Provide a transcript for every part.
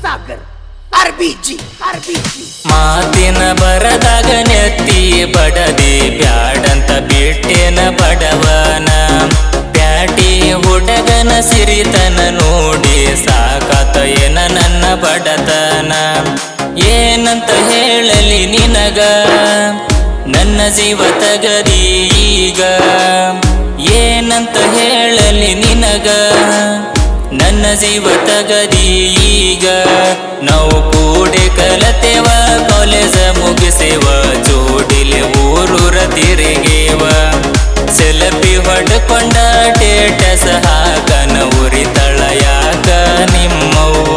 Sagar RBG ಮಾತಿನ ಬರದಾಗ ನೆತ್ತಿ ಬಡದಿ ಬ್ಯಾಡಂತ ಬಿಟ್ಟೇನ ಬಡವನ ಪ್ಯಾಟಿ ಹುಡುಗನ ಸಿರಿತನ ನೋಡಿ ಸಾಕಾತ ಏನ ನನ್ನ ಬಡತನ ಏನಂತ ಹೇಳಲಿ ನಿನಗ ನನ್ನ ಜೀವ ತಗದಿ ಈಗ ಏನಂತ ಹೇಳಲಿ ನಿನಗ ನನ್ನ ಜೀವ ತಗದಿ ಈಗ ನಾವು ಕೂಡಿ ಕಲತೆವ ಕಾಲೇಜ ಮುಗಿಸೇವ ಜೋಡಿಲೆ ಊರೂರ ತಿರುಗೇವ ಸೆಲ್ಫಿ ಹೊಡ್ಕೊಂಡ ಟೇಟಸ್ ಹಾಕನ ಉರಿತಳ ಯಾಕ ನಿಮ್ಮವ್ವ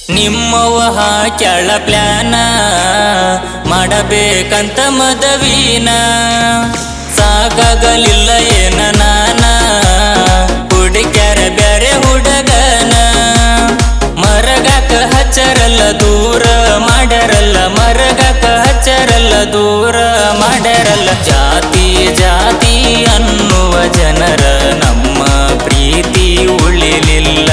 ನಿಮ್ಮವ್ವ ಹಾಕ್ಯಾಳ ಪ್ಲಾನ ಮಾಡಬೇಕಂತ ಮದವಿನ ಸಾಕಾಗಲಿಲ್ಲ ಏನ ನಾನ ಹುಡುಕ್ಯಾರ ಬ್ಯಾರೆ ಹುಡುಗನ ಮರಗಾಕ ಹಚ್ಚರಲ್ಲ ದೂರ ಮಾಡ್ಯಾರಲ್ಲ ಮರಗಾಕ ಹಚ್ಚರಲ್ಲ ದೂರ ಮಾಡ್ಯಾರಲ್ಲ ಜಾತಿ ಜಾತಿ ಅನ್ನುವ ಜನರ ನಮ್ಮ ಪ್ರೀತಿ ಉಳಿಲಿಲ್ಲ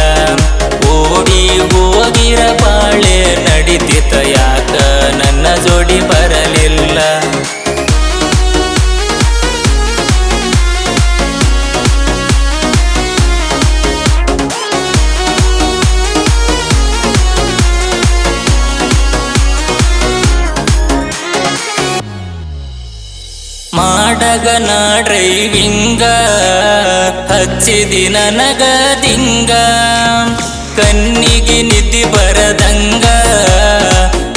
ಓಡಿ ಹೋಗಿರ ಬಾಳೆ ನಡಿತಿತ ಯಾಕ ನನ್ನ ಜೋಡಿ ಬರಲಿಲ್ಲ ಮಾಡಗನ ಡ್ರೈವಿಂಗ ಹಚ್ಚಿದಿ ನನಗ ದಿಂಗ ಕಣ್ಣಿಗೆ ನಿದ್ದಿ ಬರದಂಗ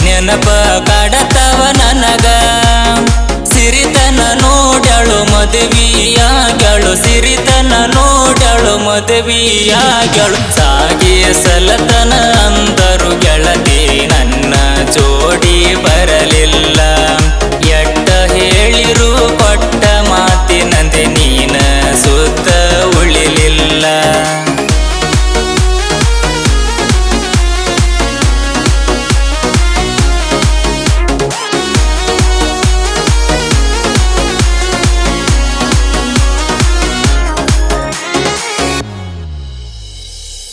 ನೆನಪ ಕಾಡತವ ನನಗ ಸಿರಿತನ ನೋಡ್ಯಾಳು ಮದುವೆಯಾಗ್ಯಾಳು ಸಿರಿತನ ನೋಡ್ಯಾಳು ಮದುವೆಯಾಗ್ಯಾಳು ಸಾಗಿ ಸಲತನ ಅಂದರು ಗೆಳತಿ ನನ್ನ ಜೋಡಿ ಬರಲಿಲ್ಲ ಎಟ್ಟ ಹೇಳಿರು ಕೊಟ್ಟ ಮಾತಿನಂತೆ ನೀನ ಸುತ್ತ ಉಳಿಲಿಲ್ಲ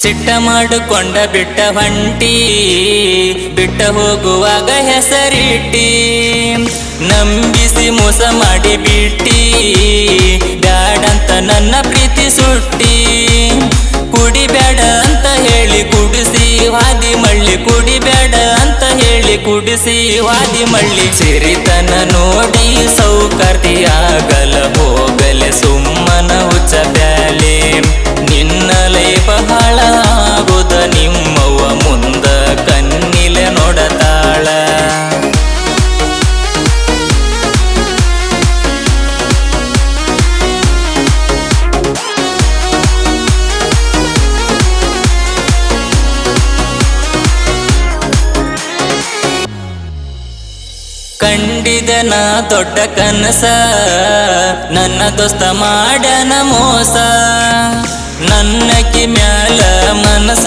ಸಿಟ್ಟ ಮಾಡಿಕೊಂಡ ಬಿಟ್ಟ ಹೊಂಟಿ ಬಿಟ್ಟ ಹೋಗುವಾಗ ಹೆಸರಿಟ್ಟಿ ನಂಬಿಸಿ ಮೋಸ ಮಾಡಿ ಬಿಟ್ಟಿ ಬ್ಯಾಡಂತ ನನ್ನ ಪ್ರೀತಿ ಸುಟ್ಟಿ ಕುಡಿಬೇಡ ಅಂತ ಹೇಳಿ ಕುಡಿಸಿ ವಾದಿ ಮಳ್ಳಿ ಕುಡಿಬೇಡ ಅಂತ ಹೇಳಿ ಕುಡಿಸಿ ವಾದಿ ಮಳ್ಳಿ ಸಿರಿತನ ನೋಡಿ ಸೌಕರ್ತಿಯಾಗಲ ಹೋಗಲೆ ಸುಮ್ಮನ ಹುಚ್ಚ ಬ್ಯಾಲೆ ನಿನ್ನ ಲೈಫ ಹಾಳಾಗುದ ನಿಮ್ಮವ್ವ ಮುಂದ ಕಣ್ಣಿಲೆ ನೋಡತಾಳ ಕಂಡಿದನ ದೊಡ್ಡ ಕನಸ ನನ್ನ ದೋಸ್ತ ಮಾಡ್ಯಾನ ಮೋಸ ನನ್ನಕಿ ಮ್ಯಾಲ ಮನಸ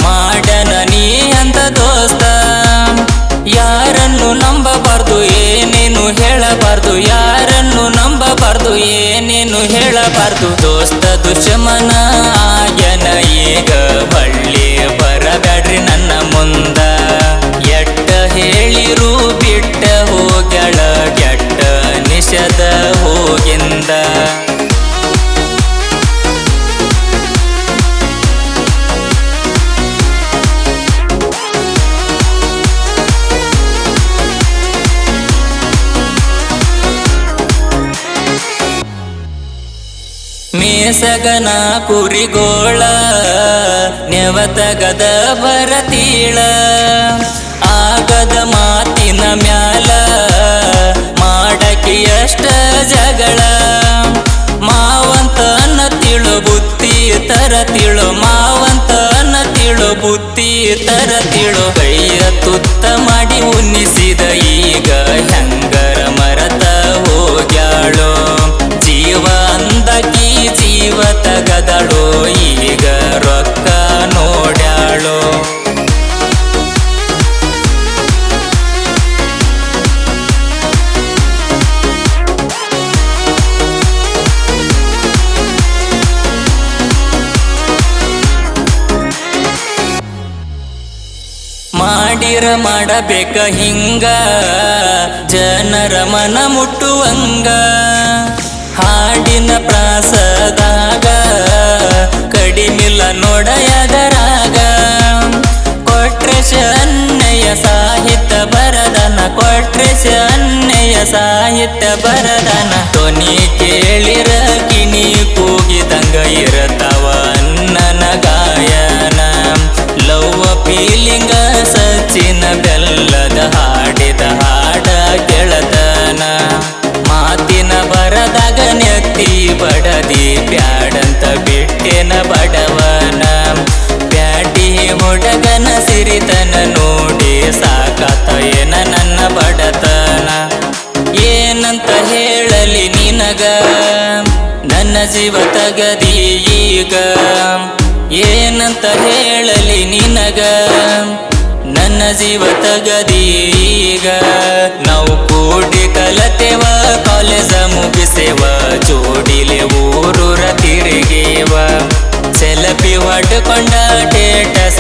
ಮಾಡ್ಯಾನ ನೀ ಅಂತ ದೋಸ್ತ ಯಾರನ್ನು ನಂಬಬಾರ್ದು ಏನೇನು ಹೇಳಬಾರ್ದು ಯಾರನ್ನು ನಂಬಬಾರ್ದು ಏನೇನು ಹೇಳಬಾರ್ದು ದೋಸ್ತ ದುಶ್ಮನ ಆಗ್ಯಾನ ಈಗ ಬಳ್ಳಿ ಬರಬ್ಯಾಡ್ರಿ ನನ್ನ ಮುಂದ ಎಟ್ಟ ಹೇಳಿರು ಬಿಟ್ಟ ಹೋಗ್ಯಾಳ ಕೆಟ್ಟ ನಿಷದ ಹೋಗಿಂದ ಮೇಸಗನ ಕುರಿಗೋಳ ನೆವತಗದ ಬರತೀಳ ಆಗದ ಮಾತಿನ ಮ್ಯಾಲ ಮಾಡಕಿ ಅಷ್ಟ ಜಗಳ ಮಾವಂತ ಅನ್ನ ತಿಳು ಬುತ್ತಿ ತರ ತಿಳು ಮಾವಂತ ಅನ್ನ ತಿಳು ಬುತ್ತಿ ತರ ತಿಳು ಕೈಯ ತುತ್ತ ಮಾಡಿ ಉನ್ನಿಸಿದ ಈಗ ಹೆಂಗರ ಮರತ ಹೋಗ್ಯಾಳು ಜೀವ ಅಂದಕಿ ಜೀವ ತಗದಳು ಈಗ ರೊಕ್ಕ ನೋಡ್ಯಾಳ ಮಾಡಿರ ಮಾಡಬೇಕ ಹಿಂಗ ಜನರ ಮನ ಮುಟ್ಟುವಂಗ ಹಾಡಿನ ಪ್ರಾಸದಾಗ ಕಡಿಮಿಲ್ಲ ನೋಡಯದರಾಗ ಕೊಟ್ರೆ ಅನ್ನಯ ಸಾಹಿತ್ಯ ಬರದನ ಕೊಟ್ರೆ ಅನ್ನಯ ಸಾಹಿತ್ಯ ಬರದನ ಧ್ವನಿ ಕೇಳಿರ ಕಿನಿ ಕೂಗಿದಂಗ ಇರತವ ನನ್ನ ಗಾಯನ ಲವ್ವ ಫೀಲಿಂಗ ಸಚಿನ ಬೆಲ್ಲದ ಹಾಡಿದ ಹಾಡ ಗೆಳತನ ಮಾತಿನ ಬರದಾಗ ನೆತ್ತಿ ಬಡದಿ ಬ್ಯಾಡಂತ ಬಿಟ್ಟೆನ ಬಡವನ ಬ್ಯಾಟಿ ಹುಡುಗನ ಸಿರಿತನ ನೋಡಿ ಸಾಕಾತ ಏನ ನನ್ನ ಬಡತನ ಏನಂತ ಹೇಳಲಿ ನಿನಗ ನನ್ನ ಜೀವ ತಗದಿ ಈಗ ಏನಂತ ಹೇಳಲಿ ನಿನಗ ನನ್ನ ಜೀವ ತಗದೀಗ ನಾವು ಕೂಡಿ ಕಲತೆವ ಕಾಲೇಜ ಮುಗಿಸೇವ ಜೋಡಿಲೆ ಊರೂರ ತಿರುಗೇವ ಸೆಲ್ಫಿ ಹೊಡ್ಕೊಂಡ ಟೇಟಸ